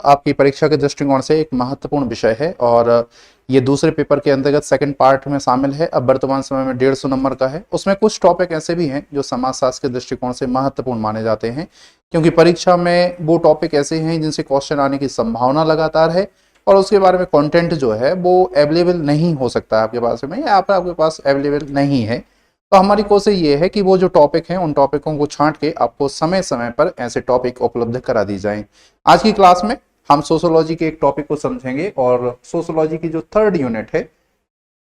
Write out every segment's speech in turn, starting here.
आपकी परीक्षा के दृष्टिकोण से एक महत्वपूर्ण विषय है और ये दूसरे पेपर के अंतर्गत सेकंड पार्ट में शामिल है। अब वर्तमान समय में 150 नंबर का है। उसमें कुछ टॉपिक ऐसे भी हैं जो समाजशास्त्र के दृष्टिकोण से महत्वपूर्ण माने जाते हैं, क्योंकि परीक्षा में वो टॉपिक ऐसे हैं जिनसे क्वेश्चन आने की संभावना लगातार है और उसके बारे में कंटेंट जो है वो अवेलेबल नहीं हो सकता आपके पास में, या आपके पास अवेलेबल नहीं है। तो हमारी कोशिश ये है कि वो जो टॉपिक हैं उन टॉपिकों को छांट के आपको समय समय पर ऐसे टॉपिक उपलब्ध करा दी जाएं। आज की क्लास में हम सोशियोलॉजी के एक टॉपिक को समझेंगे और सोशियोलॉजी की जो थर्ड यूनिट है,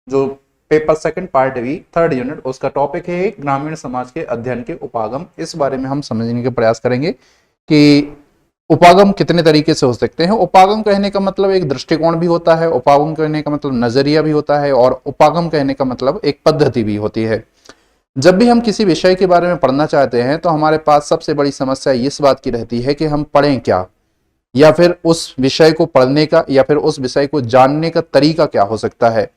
जो पेपर सेकंड पार्ट भी थर्ड यूनिट, उसका टॉपिक है ग्रामीण समाज के अध्ययन के उपागम। इस बारे में हम समझने का प्रयास करेंगे कि उपागम कितने तरीके से हो सकते हैं। उपागम कहने का मतलब एक दृष्टिकोण भी होता है, उपागम कहने का मतलब नजरिया भी होता है और उपागम कहने का मतलब एक पद्धति भी होती है। जब भी हम किसी विषय के बारे में पढ़ना चाहते हैं तो हमारे पास सबसे बड़ी समस्या इस बात की रहती है कि हम पढ़ें क्या, या फिर उस विषय को पढ़ने का या फिर उस विषय को जानने का तरीका क्या हो सकता है।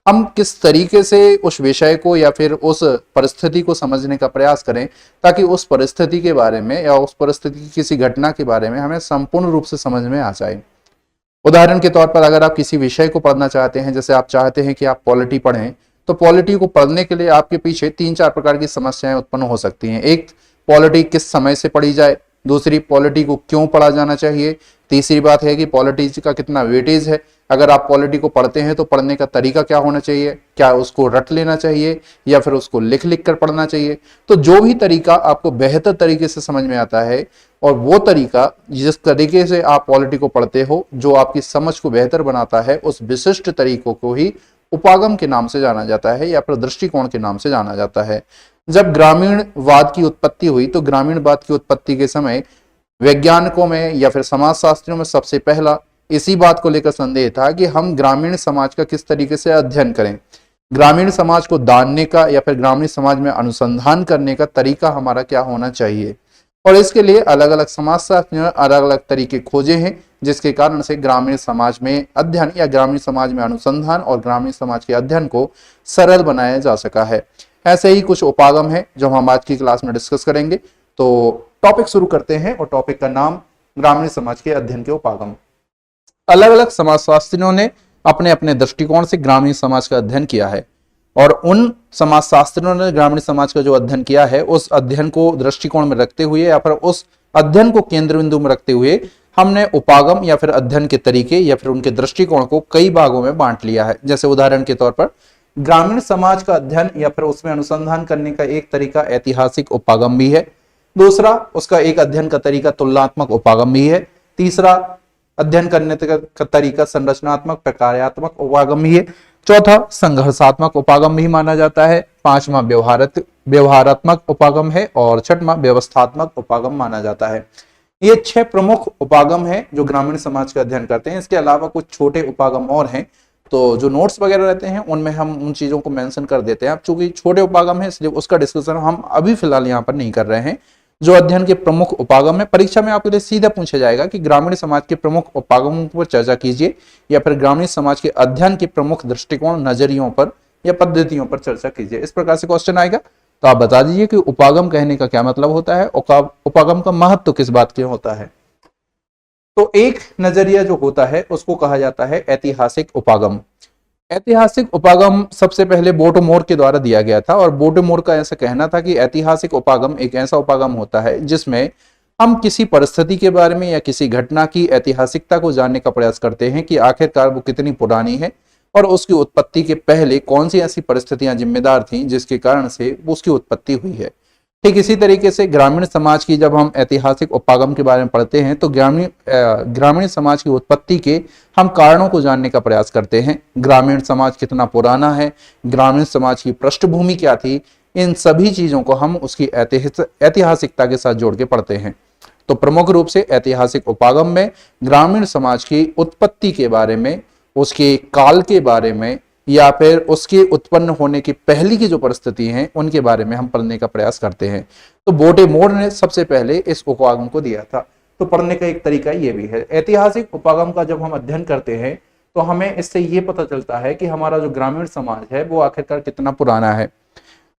हम किस तरीके से उस विषय को या फिर उस परिस्थिति को समझने का प्रयास करें ताकि उस परिस्थिति के बारे में या उस परिस्थिति की किसी घटना के बारे में हमें संपूर्ण रूप से समझ में आ जाए। उदाहरण के तौर पर अगर आप किसी विषय को पढ़ना चाहते हैं, जैसे आप चाहते हैं कि आप पॉलिटी पढ़ें, तो पॉलिटी को पढ़ने के लिए आपके पीछे 3-4 प्रकार की समस्याएं उत्पन्न हो सकती हैं। एक, पॉलिटी किस समय से पढ़ी जाए। दूसरी, पॉलिटी को क्यों पढ़ा जाना चाहिए। तीसरी बात है कि पॉलिटी का कितना वेटेज है। अगर आप पॉलिटी को पढ़ते हैं तो पढ़ने का तरीका क्या होना चाहिए, क्या उसको रट लेना चाहिए या फिर उसको लिख लिख कर पढ़ना चाहिए। तो जो भी तरीका आपको बेहतर तरीके से समझ में आता है और वो तरीका जिस तरीके से आप पॉलिटी को पढ़ते हो, जो आपकी समझ को बेहतर बनाता है, उस विशिष्ट तरीकों को ही उपागम के नाम से जाना जाता है या फिर दृष्टिकोण के नाम से जाना जाता है। जब ग्रामीणवाद की उत्पत्ति हुई तो ग्रामीणवाद की उत्पत्ति के समय वैज्ञानिकों में या फिर समाजशास्त्रियों में सबसे पहला इसी बात को लेकर संदेह था कि हम ग्रामीण समाज का किस तरीके से अध्ययन करें। ग्रामीण समाज को जानने का या फिर ग्रामीण समाज में अनुसंधान करने का तरीका हमारा क्या होना चाहिए, और इसके लिए अलग अलग समाजशास्त्रियों ने अलग अलग तरीके खोजे हैं, जिसके कारण से ग्रामीण समाज में अध्ययन या ग्रामीण समाज में अनुसंधान और ग्रामीण समाज के अध्ययन को सरल बनाया जा सका है। ऐसे ही कुछ उपागम है जो हम आज की क्लास में डिस्कस करेंगे। तो टॉपिक शुरू करते हैं और टॉपिक का नाम ग्रामीण समाज के अध्ययन के उपागम। अलग अलग समाजशास्त्रियों ने अपने अपने दृष्टिकोण से ग्रामीण समाज का अध्ययन किया है और उन समाजशास्त्रियों ने ग्रामीण समाज का जो अध्ययन किया है उस अध्ययन को दृष्टिकोण में रखते हुए या फिर उस अध्ययन को केंद्र बिंदु में रखते हुए हमने उपागम या फिर अध्ययन के तरीके या फिर उनके दृष्टिकोण को कई भागों में बांट लिया है। जैसे उदाहरण के तौर पर ग्रामीण समाज का अध्ययन या फिर उसमें अनुसंधान करने का एक तरीका ऐतिहासिक उपागम भी है। दूसरा, उसका एक अध्ययन का तरीका तुलनात्मक उपागम भी है। तीसरा, अध्ययन करने का तरीका संरचनात्मक प्रकार्यात्मक उपागम भी है। चौथा, संघर्षात्मक उपागम भी माना जाता है। पांचवा, व्यवहारात्मक उपागम है और छठवां व्यवस्थात्मक उपागम माना जाता है। ये 6 प्रमुख उपागम हैं जो ग्रामीण समाज का अध्ययन करते हैं। इसके अलावा कुछ छोटे उपागम और हैं, तो जो नोट्स वगैरह रहते हैं उनमें हम उन चीजों को मेंशन कर देते हैं। अब चूंकि छोटे उपागम है इसलिए उसका डिस्कशन हम अभी फिलहाल यहाँ पर नहीं कर रहे हैं। जो अध्ययन के प्रमुख उपागम है, परीक्षा में आपके लिए सीधा पूछा जाएगा कि ग्रामीण समाज के प्रमुख उपागमों पर चर्चा कीजिए या फिर ग्रामीण समाज के अध्ययन के प्रमुख दृष्टिकोण, नजरियों पर या पद्धतियों पर चर्चा कीजिए। इस प्रकार से क्वेश्चन आएगा। तो आप बता दीजिए कि उपागम कहने का क्या मतलब होता है, उपागम का महत्व किस बात के होता है। तो एक नजरिया जो होता है उसको कहा जाता है ऐतिहासिक उपागम। ऐतिहासिक उपागम सबसे पहले बोटोमोर के द्वारा दिया गया था और बोटोमोर का ऐसा कहना था कि ऐतिहासिक उपागम एक ऐसा उपागम होता है जिसमें हम किसी परिस्थिति के बारे में या किसी घटना की ऐतिहासिकता को जानने का प्रयास करते हैं कि आखिरकार वो कितनी पुरानी है और उसकी उत्पत्ति के पहले कौन सी ऐसी परिस्थितियां जिम्मेदार थीं जिसके कारण से उसकी उत्पत्ति हुई है। ठीक इसी तरीके से ग्रामीण समाज की जब हम ऐतिहासिक उपागम के बारे में पढ़ते हैं तो ग्रामीण समाज की उत्पत्ति के हम कारणों को जानने का प्रयास करते हैं। ग्रामीण समाज कितना पुराना है, ग्रामीण समाज की पृष्ठभूमि क्या थी, इन सभी चीजों को हम उसकी ऐतिहासिकता के साथ जोड़ के पढ़ते हैं। तो प्रमुख रूप से ऐतिहासिक उपागम में ग्रामीण समाज की उत्पत्ति के बारे में, उसके काल के बारे में या फिर उसके उत्पन्न होने की पहली की जो परिस्थिति हैं उनके बारे में हम पढ़ने का प्रयास करते हैं। तो बोटेमोर ने सबसे पहले इस उपागम को दिया था। तो पढ़ने का एक तरीका ये भी है। ऐतिहासिक उपागम का जब हम अध्ययन करते हैं तो हमें इससे ये पता चलता है कि हमारा जो ग्रामीण समाज है वो आखिरकार कितना पुराना है।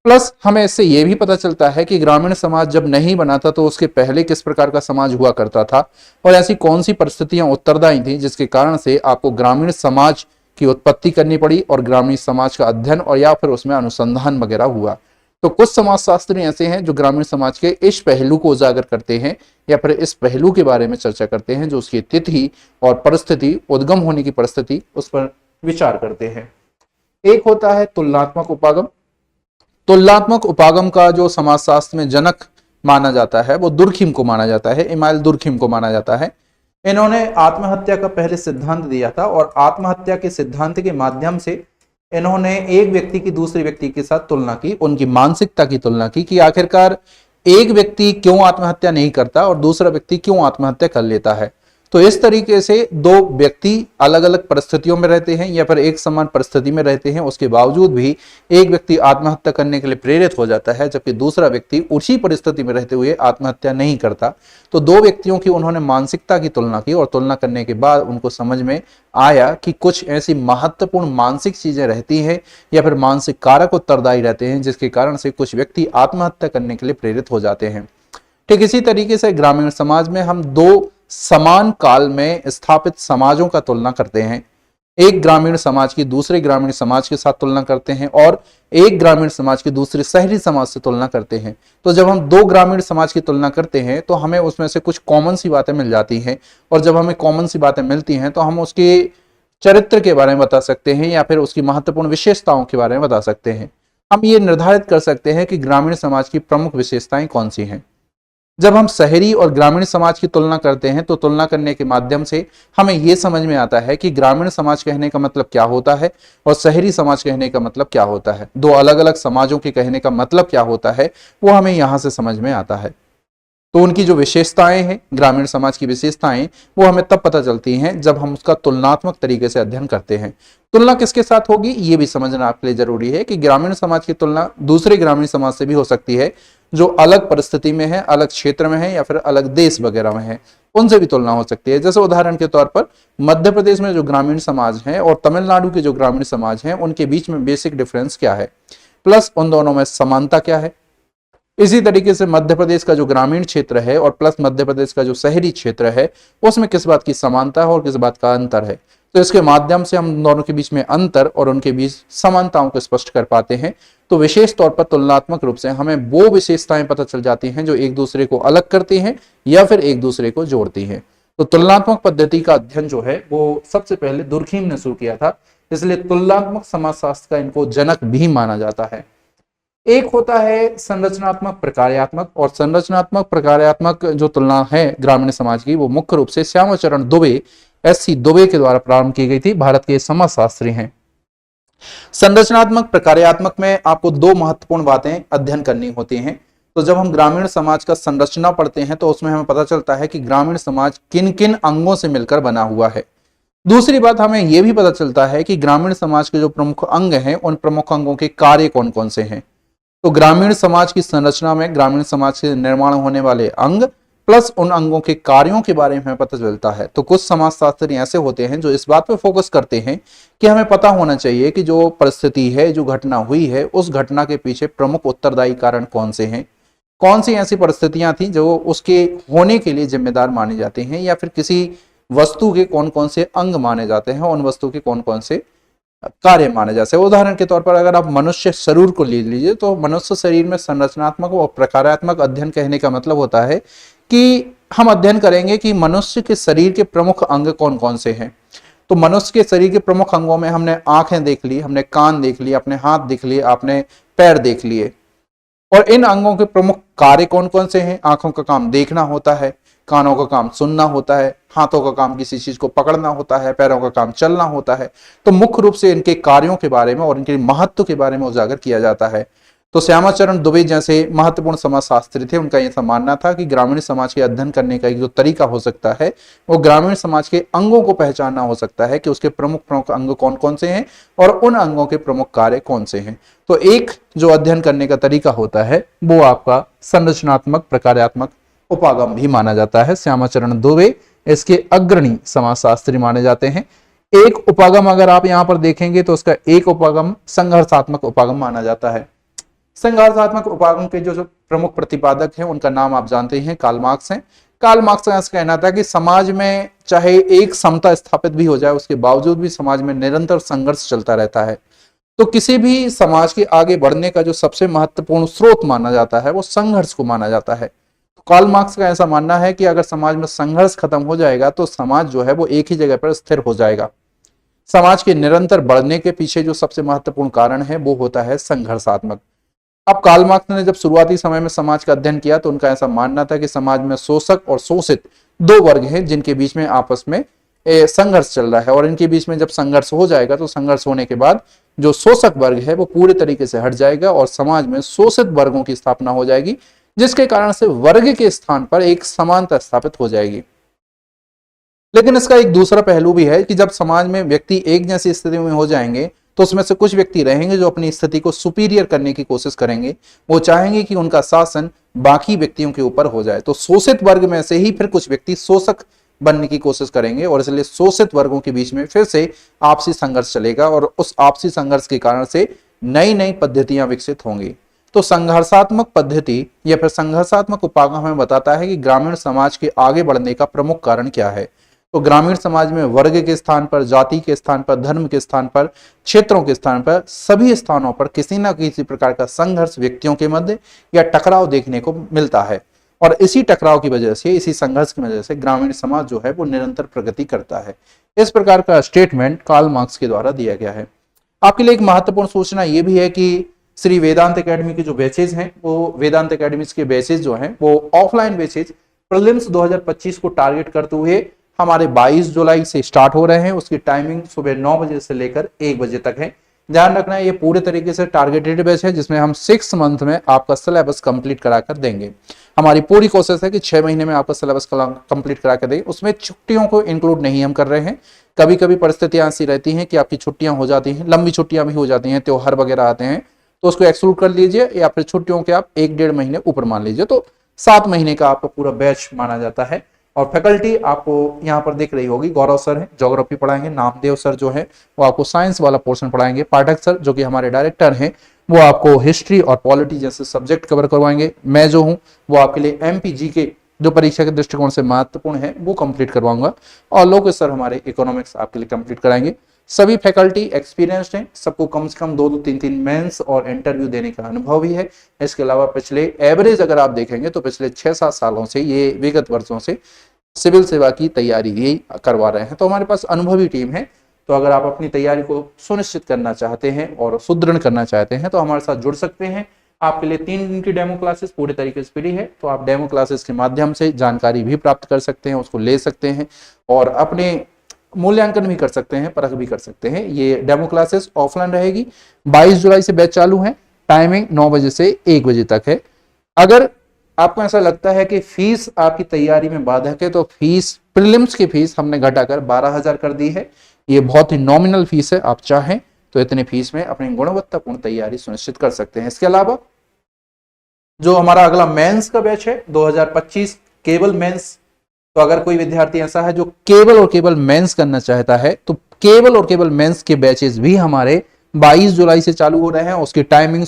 प्लस हमें इससे यह भी पता चलता है कि ग्रामीण समाज जब नहीं बना था तो उसके पहले किस प्रकार का समाज हुआ करता था और ऐसी कौन सी परिस्थितियां उत्तरदायी थी जिसके कारण से आपको ग्रामीण समाज की उत्पत्ति करनी पड़ी और ग्रामीण समाज का अध्ययन और या फिर उसमें अनुसंधान वगैरह हुआ। तो कुछ समाजशास्त्री ऐसे हैं जो ग्रामीण समाज के इस पहलू को उजागर करते हैं या फिर इस पहलू के बारे में चर्चा करते हैं जो उसकी तिथि और परिस्थिति, उद्गम होने की परिस्थिति, उस पर विचार करते हैं। एक होता है तुलनात्मक उपागम। तुलनात्मक उपागम का जो समाजशास्त्र में जनक माना जाता है वो दुर्खिम को माना जाता है, इमाइल दुर्खिम को माना जाता है। इन्होंने आत्महत्या का पहले सिद्धांत दिया था और आत्महत्या के सिद्धांत के माध्यम से इन्होंने एक व्यक्ति की दूसरे व्यक्ति के साथ तुलना की, उनकी मानसिकता की तुलना की कि आखिरकार एक व्यक्ति क्यों आत्महत्या नहीं करता और दूसरा व्यक्ति क्यों आत्महत्या कर लेता है। तो इस तरीके से दो व्यक्ति अलग अलग परिस्थितियों में रहते हैं या फिर एक समान परिस्थिति में रहते हैं, उसके बावजूद भी एक व्यक्ति आत्महत्या करने के लिए प्रेरित हो जाता है जबकि दूसरा व्यक्ति उसी परिस्थिति में रहते हुए आत्महत्या नहीं करता। तो दो व्यक्तियों की उन्होंने मानसिकता की तुलना की और तुलना करने के बाद उनको समझ में आया कि कुछ ऐसी महत्वपूर्ण मानसिक चीजें रहती हैं या फिर मानसिक कारक उत्तरदायी रहते हैं जिसके कारण से कुछ व्यक्ति आत्महत्या करने के लिए प्रेरित हो जाते हैं। ठीक इसी तरीके से ग्रामीण समाज में हम दो समान काल में स्थापित समाजों का तुलना करते हैं। एक ग्रामीण समाज की दूसरे ग्रामीण समाज के साथ तुलना करते हैं और एक ग्रामीण समाज की दूसरे शहरी समाज से तुलना करते हैं। तो जब हम दो ग्रामीण समाज की तुलना करते हैं तो हमें उसमें से कुछ कॉमन सी बातें मिल जाती हैं और जब हमें कॉमन सी बातें मिलती हैं तो हम उसके चरित्र के बारे में बता सकते हैं या फिर उसकी महत्वपूर्ण विशेषताओं के बारे में बता सकते हैं। हम ये निर्धारित कर सकते हैं कि ग्रामीण समाज की प्रमुख विशेषताएं कौन सी हैं। जब हम शहरी और ग्रामीण समाज की तुलना करते हैं तो तुलना करने के माध्यम से हमें यह समझ में आता है कि ग्रामीण समाज कहने का मतलब क्या होता है और शहरी समाज कहने का मतलब क्या होता है। दो अलग अलग समाजों के कहने का मतलब क्या होता है वो हमें यहां से समझ में आता है। तो उनकी जो विशेषताएं हैं, ग्रामीण समाज की विशेषताएं, वो हमें तब पता चलती हैं जब हम उसका तुलनात्मक तरीके से अध्ययन करते हैं। तुलना किसके साथ होगी ये भी समझना आपके लिए जरूरी है कि ग्रामीण समाज की तुलना दूसरे ग्रामीण समाज से भी हो सकती है जो अलग परिस्थिति में है, अलग क्षेत्र में है या फिर अलग देश वगैरह में है, उनसे भी तुलना हो सकती है। जैसे उदाहरण के तौर पर मध्य प्रदेश में जो ग्रामीण समाज है और तमिलनाडु के जो ग्रामीण समाज है उनके बीच में बेसिक डिफरेंस क्या है, प्लस उन दोनों में समानता क्या है। इसी तरीके से मध्य प्रदेश का जो ग्रामीण क्षेत्र है और प्लस मध्य प्रदेश का जो शहरी क्षेत्र है उसमें किस बात की समानता है और किस बात का अंतर है। तो इसके माध्यम से हम दोनों के बीच में अंतर और उनके बीच समानताओं को स्पष्ट कर पाते हैं। तो विशेष तौर पर तुलनात्मक रूप से हमें वो विशेषताएं पता चल जाती हैं जो एक दूसरे को अलग करती हैं या फिर एक दूसरे को जोड़ती हैं। तो तुलनात्मक पद्धति का अध्ययन जो है वो सबसे पहले दुर्खिम ने शुरू किया था, इसलिए तुलनात्मक समाजशास्त्र का इनको जनक भी माना जाता है। एक होता है संरचनात्मक प्रकार्यात्मक, और संरचनात्मक प्रकार्यात्मक जो तुलना है ग्रामीण समाज की वो मुख्य रूप से श्यामाचरण दुबे, एससी दुबे के द्वारा प्रारंभ की गई थी। भारत के समाजशास्त्री हैं। संरचनात्मक प्रकार्यात्मक में आपको दो महत्वपूर्ण बातें अध्ययन करनी होती हैं। तो जब हम ग्रामीण समाज का संरचना पढ़ते हैं तो उसमें हमें पता चलता है कि ग्रामीण समाज किन किन अंगों से मिलकर बना हुआ है। दूसरी बात हमें यह भी पता चलता है कि ग्रामीण समाज के जो प्रमुख अंग हैं उन प्रमुख अंगों के कार्य कौन कौन से हैं। तो ग्रामीण समाज की संरचना में ग्रामीण समाज से निर्माण होने वाले अंग प्लस उन अंगों के कार्यों के बारे में हमें पता चलता है। तो कुछ समाजशास्त्री ऐसे होते हैं जो इस बात पर फोकस करते हैं कि हमें पता होना चाहिए कि जो परिस्थिति है, जो घटना हुई है, उस घटना के पीछे प्रमुख उत्तरदायी कारण कौन से हैं, कौन सी ऐसी परिस्थितियां थी जो उसके होने के लिए जिम्मेदार माने जाते हैं, या फिर किसी वस्तु के कौन कौन से अंग माने जाते हैं, उन वस्तु के कौन कौन से कार्य माने जाते हैं। उदाहरण के तौर पर अगर आप मनुष्य शरीर को ले लीजिए तो मनुष्य शरीर में संरचनात्मक और प्रकारात्मक अध्ययन कहने का मतलब होता है कि हम अध्ययन करेंगे कि मनुष्य के शरीर के प्रमुख अंग कौन कौन से हैं। तो मनुष्य के शरीर के प्रमुख अंगों में हमने आंखें देख ली, हमने कान देख लिए, अपने हाथ देख लिए, आपने पैर देख लिए, और इन अंगों के प्रमुख कार्य कौन कौन से हैं। आंखों का काम देखना होता है, कानों का काम सुनना होता है, हाथों का काम किसी चीज को पकड़ना होता है, पैरों का काम चलना होता है। तो मुख्य रूप से इनके कार्यों के बारे में और इनके महत्व के बारे में उजागर किया जाता है। तो श्यामाचरण दुबे जैसे महत्वपूर्ण समाजशास्त्री थे, उनका यह मानना था कि ग्रामीण समाज के अध्ययन करने का एक जो तरीका हो सकता है वो ग्रामीण समाज के अंगों को पहचानना हो सकता है कि उसके प्रमुख प्रमुख अंग कौन कौन से हैं और उन अंगों के प्रमुख कार्य कौन से हैं। तो एक जो अध्ययन करने का तरीका होता है वो आपका संरचनात्मक प्रकार्यात्मक उपागम भी माना जाता है। श्यामाचरण दुबे इसके अग्रणी समाजशास्त्री माने जाते हैं। एक उपागम अगर आप यहां पर देखेंगे तो उसका एक उपागम संघर्षात्मक उपागम माना जाता है। संघर्षात्मक उपागम के जो प्रमुख प्रतिपादक हैं उनका नाम आप जानते हैं, कार्ल मार्क्स हैं। कार्ल मार्क्स का कहना था कि समाज में चाहे एक समता स्थापित भी हो जाए, उसके बावजूद भी समाज में निरंतर संघर्ष चलता रहता है। तो किसी भी समाज के आगे बढ़ने का जो सबसे महत्वपूर्ण स्रोत माना जाता है वो संघर्ष को माना जाता है। तो कार्ल मार्क्स का ऐसा मानना है कि अगर समाज में संघर्ष खत्म हो जाएगा तो समाज जो है वो एक ही जगह पर स्थिर हो जाएगा। समाज के निरंतर बढ़ने के पीछे जो सबसे महत्वपूर्ण कारण है वो होता है संघर्षात्मक। अब कार्ल मार्क्स ने जब शुरुआती समय में समाज का अध्ययन किया तो उनका ऐसा मानना था कि समाज में शोषक और शोषित दो वर्ग हैं जिनके बीच में आपस में संघर्ष चल रहा है, और इनके बीच में जब संघर्ष हो जाएगा तो संघर्ष होने के बाद जो शोषक वर्ग है वो पूरे तरीके से हट जाएगा और समाज में शोषित वर्गों की स्थापना हो जाएगी, जिसके कारण से वर्ग के स्थान पर एक समानता स्थापित हो जाएगी। लेकिन इसका एक दूसरा पहलू भी है कि जब समाज में व्यक्ति एक जैसी स्थिति में हो जाएंगे तो उसमें से कुछ व्यक्ति रहेंगे जो अपनी स्थिति को सुपीरियर करने की कोशिश करेंगे। वो चाहेंगे कि उनका शासन बाकी व्यक्तियों के ऊपर हो जाए। तो शोषित वर्ग में से ही फिर कुछ व्यक्ति शोषक बनने की कोशिश करेंगे और इसलिए शोषित वर्गों के बीच में फिर से आपसी संघर्ष चलेगा और उस आपसी संघर्ष के कारण से नई नई पद्धतियां विकसित होंगी। तो संघर्षात्मक पद्धति या फिर संघर्षात्मक उपागम हमें बताता है कि ग्रामीण समाज के आगे बढ़ने का प्रमुख कारण क्या है। तो ग्रामीण समाज में वर्ग के स्थान पर, जाति के स्थान पर, धर्म के स्थान पर, क्षेत्रों के स्थान पर, सभी स्थानों पर किसी न किसी प्रकार का संघर्ष व्यक्तियों के मध्य या टकराव देखने को मिलता है, और इसी टकराव की वजह से, इसी संघर्ष की वजह से ग्रामीण समाज जो है वो निरंतर प्रगति करता है। इस प्रकार का स्टेटमेंट कार्ल मार्क्स के द्वारा दिया गया है। आपके लिए एक महत्वपूर्ण सूचना ये भी है कि श्री वेदांत एकेडमी के जो बैचेज हैं वो वेदांत एकेडमी के बैचेज जो हैं वो ऑफलाइन बैचेज प्रीलिम्स 2025 को टारगेट करते हुए हमारे 22 जुलाई से स्टार्ट हो रहे हैं। उसकी टाइमिंग सुबह 9 बजे से लेकर 1 बजे तक है। ध्यान रखना है ये पूरे तरीके से टारगेटेड बैच है जिसमें हम 6 मंथ में आपका सिलेबस कंप्लीट करा कर देंगे। हमारी पूरी कोशिश है कि 6 महीने में आपका सिलेबस कंप्लीट करा कर देंगे। उसमें छुट्टियों को इंक्लूड नहीं हम कर रहे हैं। कभी कभी परिस्थितियां ऐसी रहती हैं कि आपकी छुट्टियां हो जाती हैं, लंबी छुट्टियां भी हो जाती हैं, त्योहार वगैरह आते हैं, तो उसको एक्सक्लूड कर लीजिए या फिर छुट्टियों के आप 1-1.5 महीने ऊपर मान लीजिए, तो 7 महीने का आपका पूरा बैच माना जाता है। और फैकल्टी आपको यहाँ पर दिख रही होगी, गौरव सर है ज्योग्राफी पढ़ाएंगे, नामदेव सर जो है वो आपको साइंस वाला पोर्शन पढ़ाएंगे, पाठक सर जो कि हमारे डायरेक्टर हैं वो आपको हिस्ट्री और पॉलिटी जैसे सब्जेक्ट कवर करवाएंगे। मैं जो हूँ वो आपके लिए एमपीजी के जो परीक्षा के दृष्टिकोण से महत्वपूर्ण है वो कंप्लीट करवाऊंगा, और लोकेश सर हमारे इकोनॉमिक्स आपके लिए कंप्लीट कराएंगे। सभी फैकल्टी एक्सपीरियंस्ड हैं, सबको कम से कम 2-2, 3-3 मेंस और इंटरव्यू देने का अनुभव भी है। इसके अलावा पिछले एवरेज अगर आप देखेंगे तो पिछले 6-7 सालों से, ये विगत वर्षों से सिविल सेवा की तैयारी यही करवा रहे हैं। तो हमारे पास अनुभवी टीम है। तो अगर आप अपनी तैयारी को सुनिश्चित करना चाहते हैं और सुदृढ़ करना चाहते हैं तो हमारे साथ जुड़ सकते हैं। आपके लिए 3 दिन की डेमो क्लासेस पूरे तरीके से फ्री है, तो आप डेमो क्लासेस के माध्यम से जानकारी भी प्राप्त कर सकते हैं, उसको ले सकते हैं और अपने मूल्यांकन भी कर सकते हैं, परख भी कर सकते हैं। ये डेमो क्लासेस ऑफलाइन रहेगी। 22 जुलाई से बैच चालू है, टाइमिंग 9 बजे से 1 बजे तक है। अगर आपको ऐसा लगता है कि फीस आपकी तैयारी में बाधक है तो फीस, प्रीलिम्स की फीस हमने घटाकर 12,000 कर दी है। ये बहुत ही नॉमिनल फीस है, आप चाहें तो इतने फीस में अपनी गुणवत्तापूर्ण तैयारी सुनिश्चित कर सकते हैं। इसके अलावा जो हमारा अगला मेंस का बैच है 2025 केवल मेंस, तो अगर कोई विद्यार्थी ऐसा है जो केवल और केवल मेंस करना चाहता है तो केवल और केवल मेंस के बैचेस भी हमारे 22 जुलाई से चालू हो रहे हैं। उसकी टाइमिंग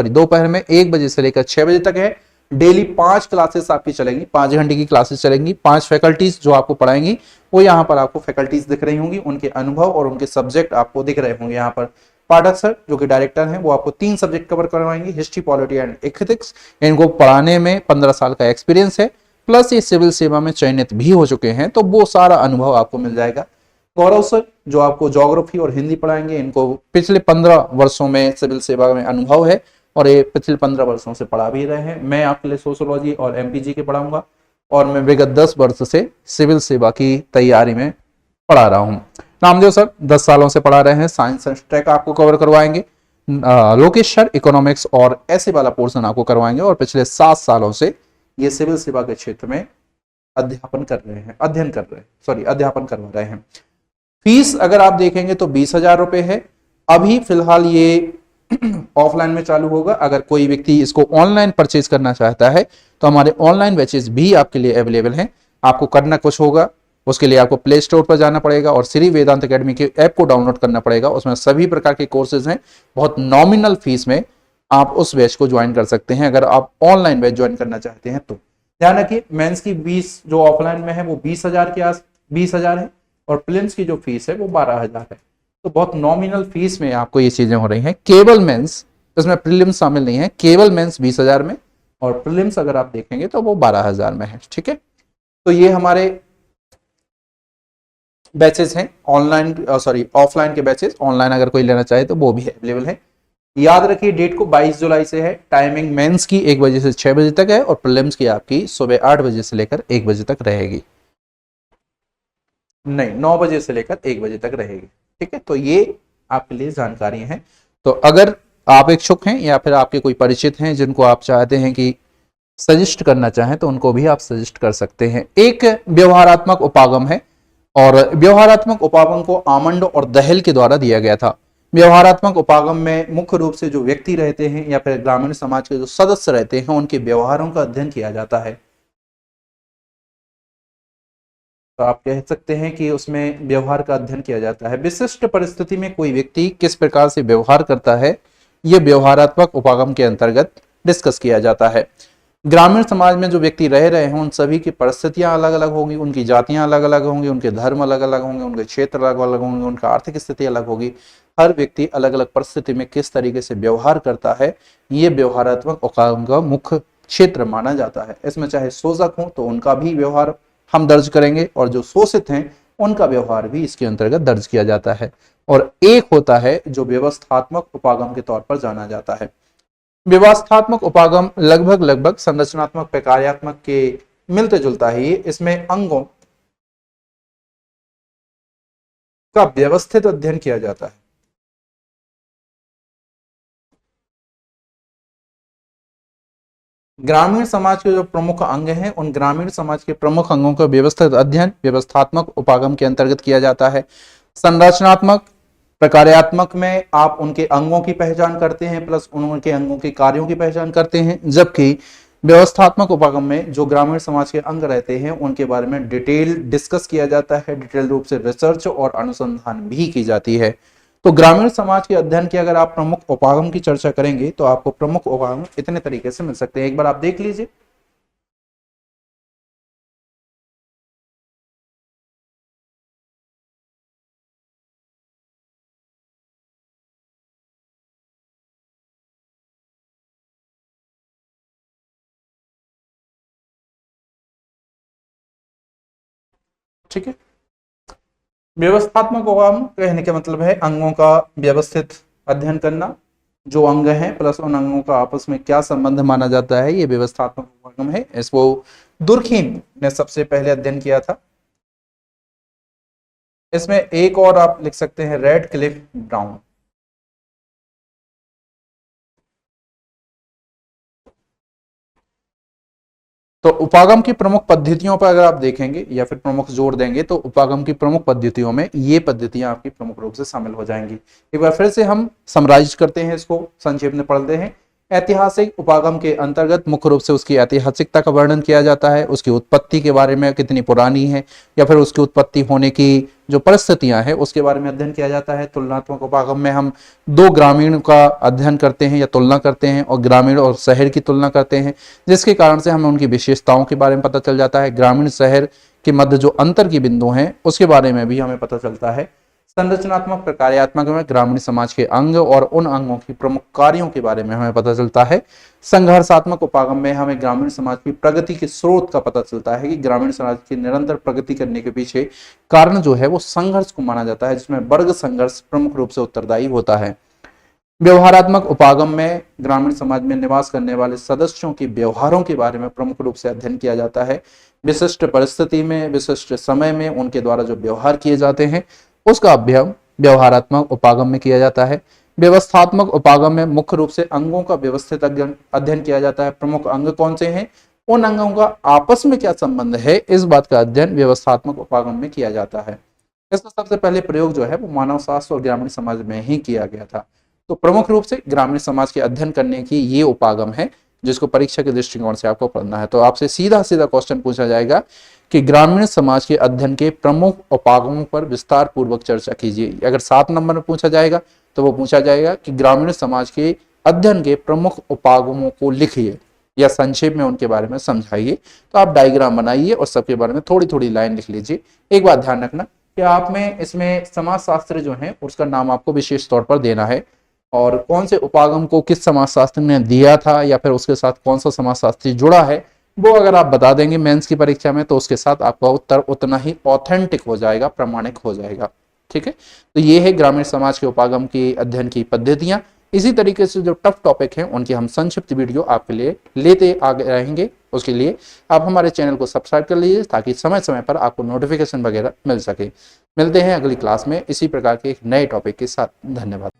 दोपहर में 1 बजे से लेकर 6 बजे तक है। डेली 5 क्लासेस आपकी चलेंगी, 5 घंटे की क्लासेस चलेंगी। 5 फैकल्टीज जो आपको पढ़ाएंगी वो यहाँ पर आपको फैकल्टीज दिख रही होंगी, उनके अनुभव और उनके सब्जेक्ट आपको दिख रहे होंगे। यहाँ पर पाठक सर जो कि डायरेक्टर हैं वो आपको 3 सब्जेक्ट कवर करवाएंगे, हिस्ट्री, पॉलिटी एंड एथिक्स। इनको पढ़ाने में 15 साल का एक्सपीरियंस है, प्लस ये सिविल सेवा में चयनित भी हो चुके हैं, तो वो सारा अनुभव आपको मिल जाएगा। गौरव सर जो आपको ज्योग्राफी और हिंदी पढ़ाएंगे, इनको पिछले 15 वर्षों में सिविल सेवा में अनुभव है और ये पिछले 15 वर्षों से पढ़ा भी रहे हैं। मैं आपके लिए सोशियोलॉजी और एमपीजी के पढ़ाऊंगा और मैं विगत 10 वर्ष से सिविल सेवा की तैयारी में पढ़ा रहा हूँ। नामदेव सर 10 सालों से पढ़ा रहे हैं, साइंस ट्रैक आपको कवर करवाएंगे। लोकेश सर इकोनॉमिक्स और ऐसे वाला पोर्शन आपको करवाएंगे और पिछले 7 सालों से ये सिविल सेवा के क्षेत्र में अध्यापन करवा रहे हैं। फीस अगर आप देखेंगे तो 20,000 रुपए है। अभी फिलहाल ये ऑफलाइन में चालू होगा। अगर कोई व्यक्ति इसको ऑनलाइन परचेज करना चाहता है तो हमारे ऑनलाइन बैचेस भी आपके लिए अवेलेबल हैं। आपको करना कुछ होगा, उसके लिए आपको प्ले स्टोर पर जाना पड़ेगा और श्री वेदांत एकेडमी के ऐप को डाउनलोड करना पड़ेगा। उसमें सभी प्रकार के कोर्सेज हैं, बहुत नॉमिनल फीस में आप उस बैच को ज्वाइन कर सकते हैं अगर आप ऑनलाइन बैच ज्वाइन करना चाहते हैं तो। ध्यान रखिए मेंस की 20 जो ऑफलाइन में है वो 20,000 के आस 20,000 है और प्रीलिम्स की जो फीस है वो 12,000 है। तो बहुत नॉमिनल फीस में आपको ये चीजें हो रही हैं। केवल मेंस, इसमें प्रीलिम्स शामिल नहीं है, केवल मेंस 20,000 में और प्रीलिम्स अगर आप देखेंगे तो वो 12,000 में है। ठीक है, तो ये हमारे बैचेस हैं ऑनलाइन, सॉरी ऑफलाइन के बैचेस। ऑनलाइन अगर कोई लेना चाहे तो वो भी अवेलेबल है। याद रखिए डेट को 22 जुलाई से है। टाइमिंग मेंस की 1 बजे से 6 बजे तक है और प्रीलिम्स की आपकी सुबह 8 बजे से लेकर 1 बजे तक रहेगी, नहीं 9 बजे से लेकर 1 बजे तक रहेगी। ठीक है, तो ये आपके लिए जानकारी है। तो अगर आप इच्छुक हैं या फिर आपके कोई परिचित हैं जिनको आप चाहते हैं कि सजेस्ट करना चाहें तो उनको भी आप सजेस्ट कर सकते हैं। एक व्यवहारात्मक उपागम है और व्यवहारात्मक उपागम को आमंड और दहल के द्वारा दिया गया था। व्यवहारात्मक उपागम में मुख्य रूप से जो व्यक्ति रहते हैं या फिर ग्रामीण समाज के जो सदस्य रहते हैं उनके व्यवहारों का अध्ययन किया जाता है। तो आप कह सकते हैं कि उसमें व्यवहार का अध्ययन किया जाता है। विशिष्ट परिस्थिति में कोई व्यक्ति किस प्रकार से व्यवहार करता है, यह व्यवहारात्मक उपागम के अंतर्गत डिस्कस किया जाता है। ग्रामीण समाज में जो व्यक्ति रह रहे हैं उन सभी की परिस्थितियां अलग अलग होंगी, उनकी जातियां अलग अलग होंगी, उनके धर्म अलग अलग होंगे, उनके क्षेत्र अलग अलग होंगे, उनका आर्थिक स्थिति अलग होगी। हर व्यक्ति अलग अलग परिस्थिति में किस तरीके से व्यवहार करता है, ये व्यवहारात्मक उपागम का मुख्य क्षेत्र माना जाता है। इसमें चाहे शोषक हो तो उनका भी व्यवहार हम दर्ज करेंगे और जो शोषित हैं उनका व्यवहार भी इसके अंतर्गत दर्ज किया जाता है। और एक होता है जो व्यवस्थात्मक उपागम के तौर पर जाना जाता है। व्यवस्थात्मक उपागम लगभग संरचनात्मक प्रकार्यात्मक के मिलते जुलता ही, इसमें अंगों का व्यवस्थित अध्ययन किया जाता है। ग्रामीण समाज के जो प्रमुख अंग हैं उन ग्रामीण समाज के प्रमुख अंगों का व्यवस्थित अध्ययन व्यवस्थात्मक उपागम के अंतर्गत किया जाता है। संरचनात्मक प्रकार्यात्मक में आप उनके अंगों की पहचान करते हैं प्लस उनके अंगों के कार्यों की पहचान करते हैं, जबकि व्यवस्थात्मक उपागम में जो ग्रामीण समाज के अंग रहते हैं उनके बारे में डिटेल डिस्कस किया जाता है, डिटेल रूप से रिसर्च और अनुसंधान भी की जाती है। तो ग्रामीण समाज के अध्ययन की अगर आप प्रमुख उपागम की चर्चा करेंगे तो आपको प्रमुख उपागम इतने तरीके से मिल सकते हैं। एक बार आप देख लीजिए। ठीक है, व्यवस्थात्मक उपागम कहने का मतलब है अंगों का व्यवस्थित अध्ययन करना। जो अंग हैं प्लस उन अंगों का आपस में क्या संबंध माना जाता है, ये व्यवस्थात्मक उपागम है। इसको दुर्खीम ने सबसे पहले अध्ययन किया था। इसमें एक और आप लिख सकते हैं रेडक्लिफ ब्राउन। तो उपागम की प्रमुख पद्धतियों पर अगर आप देखेंगे या फिर प्रमुख जोर देंगे तो उपागम की प्रमुख पद्धतियों में ये पद्धतियां आपकी प्रमुख रूप से शामिल हो जाएंगी। एक बार फिर से हम समराइज करते हैं, इसको संक्षेप में पढ़ते हैं। ऐतिहासिक उपागम के अंतर्गत मुख्य रूप से उसकी ऐतिहासिकता का वर्णन किया जाता है, उसकी उत्पत्ति के बारे में कितनी पुरानी है या फिर उसकी उत्पत्ति होने की जो परिस्थितियां हैं उसके बारे में अध्ययन किया जाता है। तुलनात्मक उपागम में हम दो ग्रामीण का अध्ययन करते हैं या तुलना करते हैं और ग्रामीण और शहर की तुलना करते हैं, जिसके कारण से हमें उनकी विशेषताओं के बारे में पता चल जाता है। ग्रामीण शहर के मध्य जो अंतर की बिंदु हैं उसके बारे में भी हमें पता चलता है। संरचनात्मक प्रकार्यात्मक में ग्रामीण समाज के अंग और उन अंगों की प्रमुख कार्यों के बारे में हमें पता चलता है। संघर्षात्मक उपागम में हमें ग्रामीण समाज की प्रगति के स्रोत का पता चलता है कि ग्रामीण समाज की निरंतर प्रगति करने के पीछे कारण जो है वो संघर्ष को माना जाता है, जिसमें वर्ग संघर्ष प्रमुख रूप से उत्तरदायी होता है। व्यवहारात्मक उपागम में ग्रामीण समाज में निवास करने वाले सदस्यों के व्यवहारों के बारे में प्रमुख रूप से अध्ययन किया जाता है। विशिष्ट परिस्थिति में विशिष्ट समय में उनके द्वारा जो व्यवहार किए जाते हैं उसका अध्ययन व्यवहारात्मक उपागम में किया जाता है। व्यवस्थात्मक उपागम में मुख्य रूप से अंगों का व्यवस्थित अध्ययन किया जाता है। प्रमुख अंग कौन से हैं, उन अंगों का आपस में क्या संबंध है, इस बात का अध्ययन व्यवस्थात्मक उपागम में किया जाता है। इसका सबसे पहले प्रयोग जो है वो मानव शास्त्र और ग्रामीण समाज में ही किया गया था। तो प्रमुख रूप से ग्रामीण समाज के अध्ययन करने की ये उपागम है जिसको परीक्षा के दृष्टिकोण से आपको पढ़ना है। तो आपसे सीधा सीधा क्वेश्चन पूछा जाएगा कि ग्रामीण समाज के अध्ययन के प्रमुख उपागमों पर विस्तार पूर्वक चर्चा कीजिए। अगर 7 नंबर में पूछा जाएगा तो वो पूछा जाएगा कि ग्रामीण समाज के अध्ययन के प्रमुख उपागमों को लिखिए या संक्षेप में उनके बारे में समझाइए। तो आप डायग्राम बनाइए और सबके बारे में थोड़ी थोड़ी लाइन लिख लीजिए। एक बात ध्यान रखना कि आप में इसमें समाजशास्त्र जो है उसका नाम आपको विशेष तौर पर देना है, और कौन से उपागम को किस समाजशास्त्री ने दिया था या फिर उसके साथ कौन सा समाजशास्त्री जुड़ा है, वो अगर आप बता देंगे मेंस की परीक्षा में तो उसके साथ आपका उत्तर उतना ही ऑथेंटिक हो जाएगा, प्रामाणिक हो जाएगा। ठीक है, तो ये है ग्रामीण समाज के उपागम की अध्ययन की पद्धतियां। इसी तरीके से जो टफ टॉपिक हैं उनकी हम संक्षिप्त वीडियो आपके लिए लेते आगे रहेंगे। उसके लिए आप हमारे चैनल को सब्सक्राइब कर लीजिए ताकि समय समय पर आपको नोटिफिकेशन वगैरह मिल सके। मिलते हैं अगली क्लास में इसी प्रकार के एक नए टॉपिक के साथ। धन्यवाद।